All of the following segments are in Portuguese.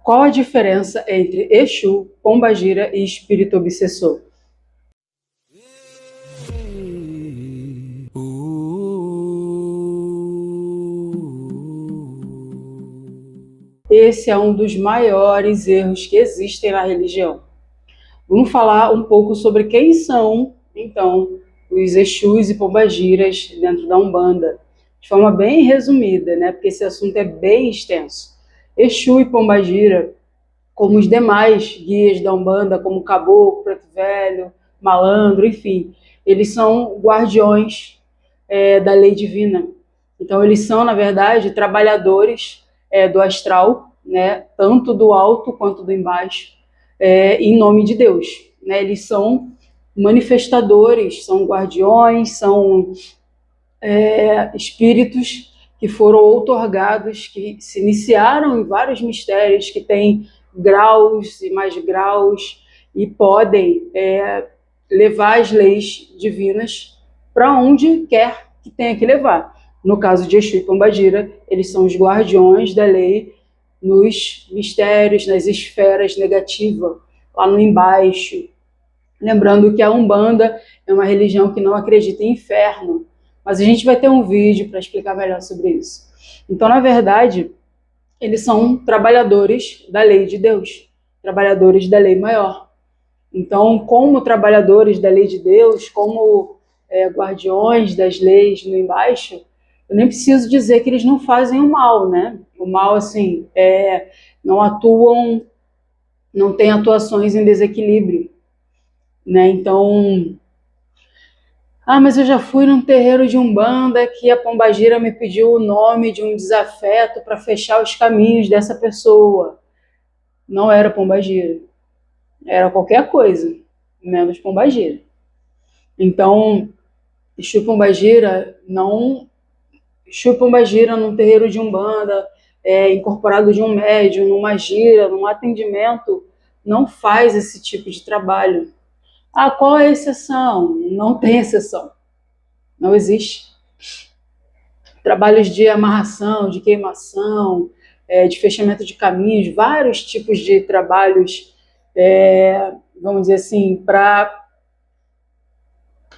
Qual a diferença entre Exu, Pombagira e espírito obsessor? Esse é um dos maiores erros que existem na religião. Vamos falar um pouco sobre quem são, então, os Exus e Pombagiras dentro da Umbanda, de forma bem resumida, né? Porque esse assunto é bem extenso. Exu e Pombagira, como os demais guias da Umbanda, como Caboclo, Preto Velho, Malandro, enfim, eles são guardiões da lei divina. Então, eles são, na verdade, trabalhadores do astral, né? Tanto do alto quanto do embaixo, em nome de Deus. Né? Eles são manifestadores, são guardiões, são espíritos que foram outorgados, que se iniciaram em vários mistérios, que têm graus e mais graus, e podem levar as leis divinas para onde quer que tenha que levar. No caso de Exu e Pombagira, eles são os guardiões da lei nos mistérios, nas esferas negativas, lá no embaixo. Lembrando que a Umbanda é uma religião que não acredita em inferno, mas a gente vai ter um vídeo para explicar melhor sobre isso. Então, na verdade, eles são trabalhadores da lei de Deus, trabalhadores da lei maior. Então, como trabalhadores da lei de Deus, como guardiões das leis no embaixo, eu nem preciso dizer que eles não fazem o mal, né? O mal, assim, não atuam, não tem atuações em desequilíbrio, né? Então, mas eu já fui num terreiro de Umbanda que a Pombagira me pediu o nome de um desafeto para fechar os caminhos dessa pessoa. Não era Pombagira, era qualquer coisa, menos Pombagira. Então, Exu e Pombagira num terreiro de Umbanda, incorporado de um médium, numa gira, num atendimento, não faz esse tipo de trabalho. Qual é a exceção? Não tem exceção. Não existe. Trabalhos de amarração, de queimação, de fechamento de caminhos, vários tipos de trabalhos, vamos dizer assim,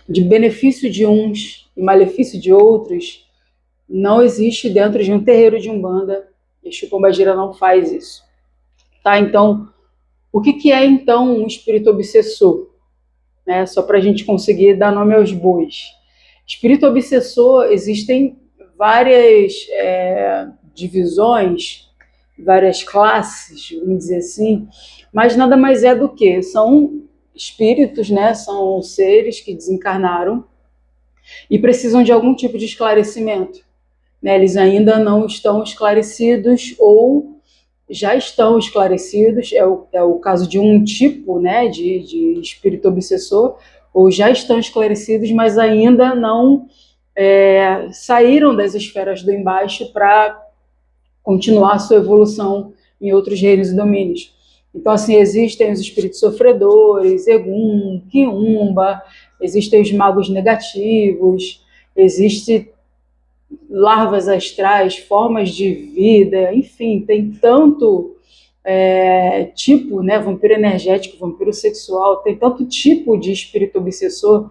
de benefício de uns e malefício de outros, não existe dentro de um terreiro de Umbanda. Exu Pombagira não faz isso. Tá? Então, o que é então um espírito obsessor? Só para a gente conseguir dar nome aos bois. Espírito obsessor, existem várias divisões, várias classes, vamos dizer assim, mas nada mais é do que são espíritos, né? São seres que desencarnaram e precisam de algum tipo de esclarecimento. Né? Eles ainda não estão esclarecidos ou já estão esclarecidos, é o caso de um tipo, né, de espírito obsessor, ou já estão esclarecidos, mas ainda não saíram das esferas do embaixo para continuar a sua evolução em outros reinos e domínios. Então, assim, existem os espíritos sofredores, Egum, Quiumba, existem os magos negativos, existem larvas astrais, formas de vida, enfim, tem tanto tipo, né, vampiro energético, vampiro sexual, tem tanto tipo de espírito obsessor,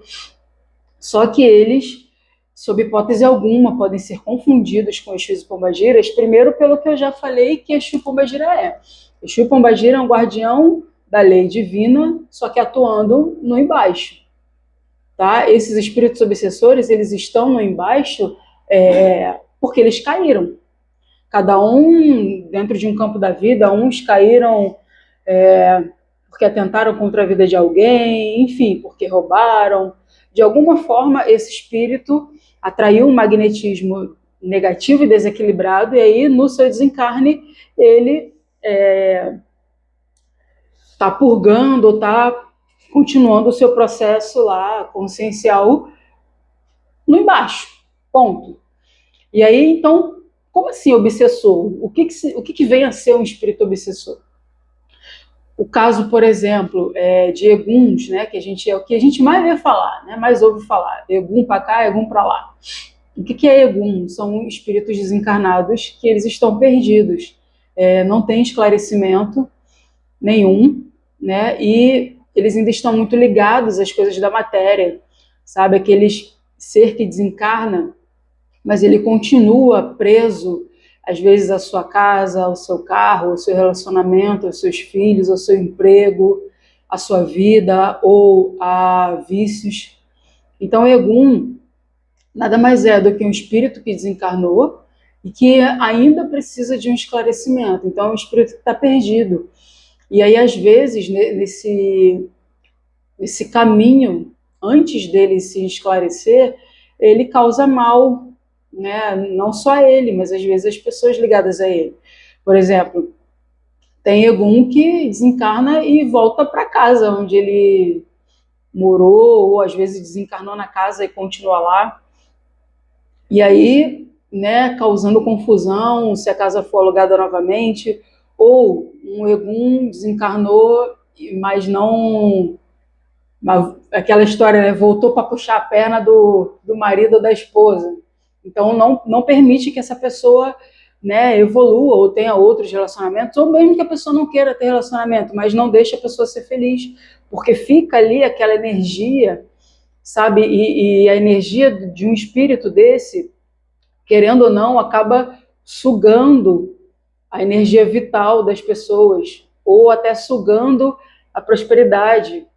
só que eles, sob hipótese alguma, podem ser confundidos com Exus e Pombagiras, primeiro pelo que eu já falei que Exu e Pombagira é. Exu e Pombagira é um guardião da lei divina, só que atuando no embaixo. Tá? Esses espíritos obsessores, eles estão no embaixo porque eles caíram. Cada um dentro de um campo da vida, uns caíram porque atentaram contra a vida de alguém, enfim, porque roubaram. De alguma forma, esse espírito atraiu um magnetismo negativo e desequilibrado, e aí, no seu desencarne, ele está purgando ou está continuando o seu processo lá, consciencial, no embaixo. Ponto. E aí, então, como assim obsessor? O que vem a ser um espírito obsessor? O caso, por exemplo, de Eguns, né, é o que a gente mais vê falar, né, mais ouve falar. Egum para cá, Egum para lá. O que é Egum? São espíritos desencarnados que eles estão perdidos. não tem esclarecimento nenhum, né? E eles ainda estão muito ligados às coisas da matéria, sabe? Aquele ser que desencarna, mas ele continua preso, às vezes, à sua casa, ao seu carro, ao seu relacionamento, aos seus filhos, ao seu emprego, à sua vida ou a vícios. Então, Egum nada mais é do que um espírito que desencarnou e que ainda precisa de um esclarecimento. Então, é um espírito que está perdido. E aí, às vezes, nesse caminho, antes dele se esclarecer, ele causa mal, né? Não só ele, mas às vezes as pessoas ligadas a ele. Por exemplo, tem Egum que desencarna e volta para casa onde ele morou, ou às vezes desencarnou na casa e continua lá. E aí, né, causando confusão se a casa for alugada novamente, ou um Egum desencarnou, mas não... aquela história, né, voltou para puxar a perna do marido ou da esposa. Então, não permite que essa pessoa, né, evolua ou tenha outros relacionamentos, ou mesmo que a pessoa não queira ter relacionamento, mas não deixa a pessoa ser feliz, porque fica ali aquela energia, sabe? E a energia de um espírito desse, querendo ou não, acaba sugando a energia vital das pessoas, ou até sugando a prosperidade.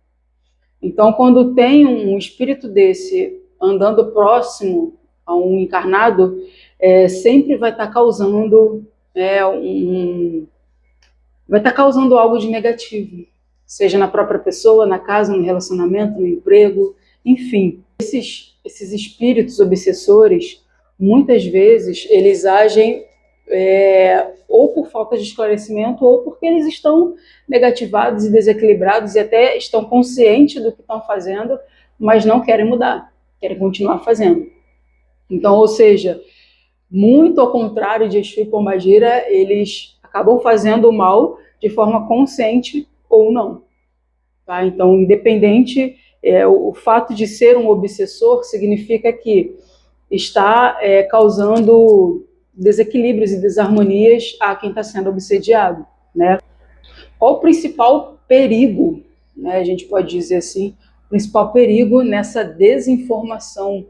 Então, quando tem um espírito desse andando próximo a um encarnado, sempre vai estar causando vai estar causando algo de negativo, seja na própria pessoa, na casa, no relacionamento, no emprego, enfim. Esses espíritos obsessores, muitas vezes, eles agem ou por falta de esclarecimento, ou porque eles estão negativados e desequilibrados e até estão conscientes do que estão fazendo, mas não querem mudar, querem continuar fazendo. Então, ou seja, muito ao contrário de Exu e Pombagira, eles acabam fazendo o mal de forma consciente ou não. Tá? Então, independente, o fato de ser um obsessor significa que está causando desequilíbrios e desarmonias a quem está sendo obsediado, né? Qual o principal perigo, né, a gente pode dizer assim, o principal perigo nessa desinformação?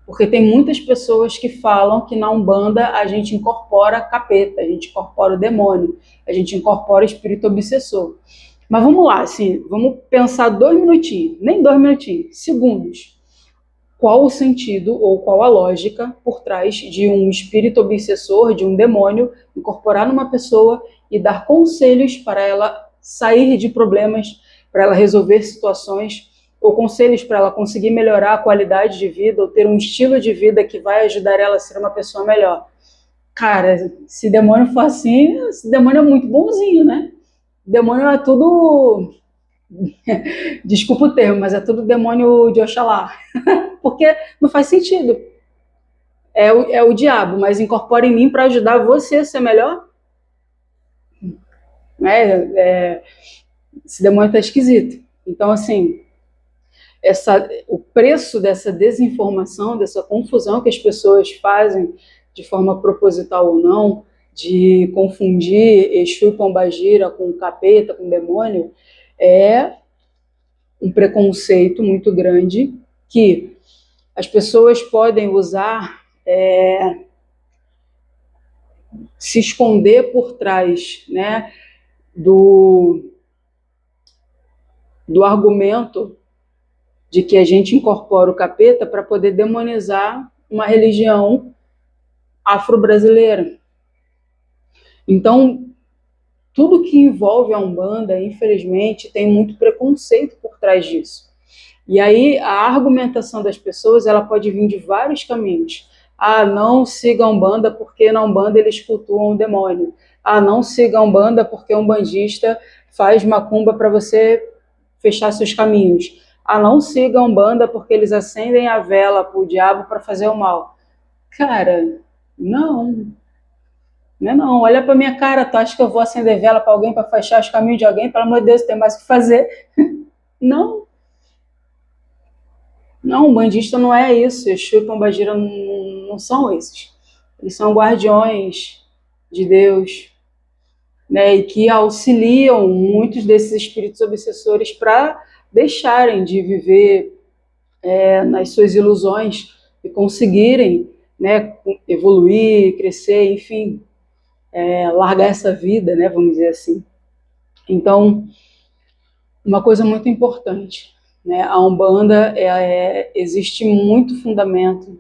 Porque tem muitas pessoas que falam que na Umbanda a gente incorpora capeta, a gente incorpora o demônio, a gente incorpora o espírito obsessor. Mas vamos lá, assim, vamos pensar 2 minutinhos, nem 2 minutinhos, segundos. Qual o sentido ou qual a lógica por trás de um espírito obsessor, de um demônio, incorporar numa pessoa e dar conselhos para ela sair de problemas, para ela resolver situações, ou conselhos para ela conseguir melhorar a qualidade de vida, ou ter um estilo de vida que vai ajudar ela a ser uma pessoa melhor? Cara, se demônio for assim, esse demônio é muito bonzinho, né? Demônio é tudo... Desculpa o termo, mas é tudo demônio de Oxalá. Porque não faz sentido. É o diabo, mas incorpora em mim para ajudar você a ser melhor? Esse demônio está esquisito. Então, assim, o preço dessa desinformação, dessa confusão que as pessoas fazem de forma proposital ou não, de confundir Exu e Pombagira com capeta, com demônio, é um preconceito muito grande que as pessoas podem usar, se esconder por trás, né, do argumento de que a gente incorpora o capeta para poder demonizar uma religião afro-brasileira. Então, tudo que envolve a Umbanda, infelizmente, tem muito preconceito por trás disso. E aí a argumentação das pessoas, ela pode vir de vários caminhos. Não siga a Umbanda porque na Umbanda eles cultuam o demônio. Não siga a Umbanda porque um bandista faz macumba para você fechar seus caminhos. Não siga a Umbanda porque eles acendem a vela para o diabo para fazer o mal. Cara, não é não. Olha para minha cara, tu acha que eu vou acender vela para alguém, para fechar os caminhos de alguém? Pelo amor de Deus, tem mais o que fazer. Não, o bandista não é isso. Exu e Pombagira não são esses. Eles são guardiões de Deus, né, e que auxiliam muitos desses espíritos obsessores para deixarem de viver nas suas ilusões e conseguirem, né, evoluir, crescer, enfim, largar essa vida, né, vamos dizer assim. Então, uma coisa muito importante, né, a Umbanda existe muito fundamento,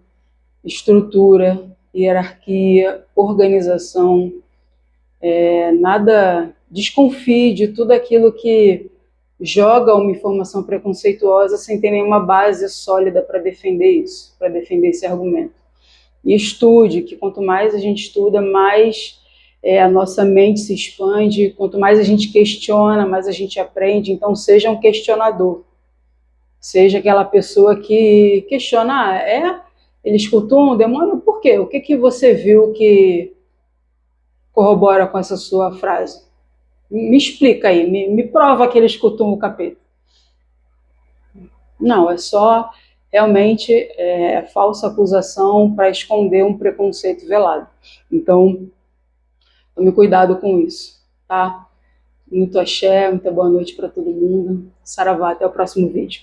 estrutura, hierarquia, organização. Nada, desconfie de tudo aquilo que joga uma informação preconceituosa sem ter nenhuma base sólida para defender isso, para defender esse argumento. E estude, que quanto mais a gente estuda, mais a nossa mente se expande, quanto mais a gente questiona, mais a gente aprende. Então, seja um questionador, seja aquela pessoa que questiona, ele escutou um demônio, por quê? O que, que você viu que corrobora com essa sua frase? Me explica aí, me prova que ele escutou o capeta. Não, é só realmente falsa acusação para esconder um preconceito velado. Então, tome cuidado com isso, tá? Muito axé, muita boa noite para todo mundo. Saravá, até o próximo vídeo.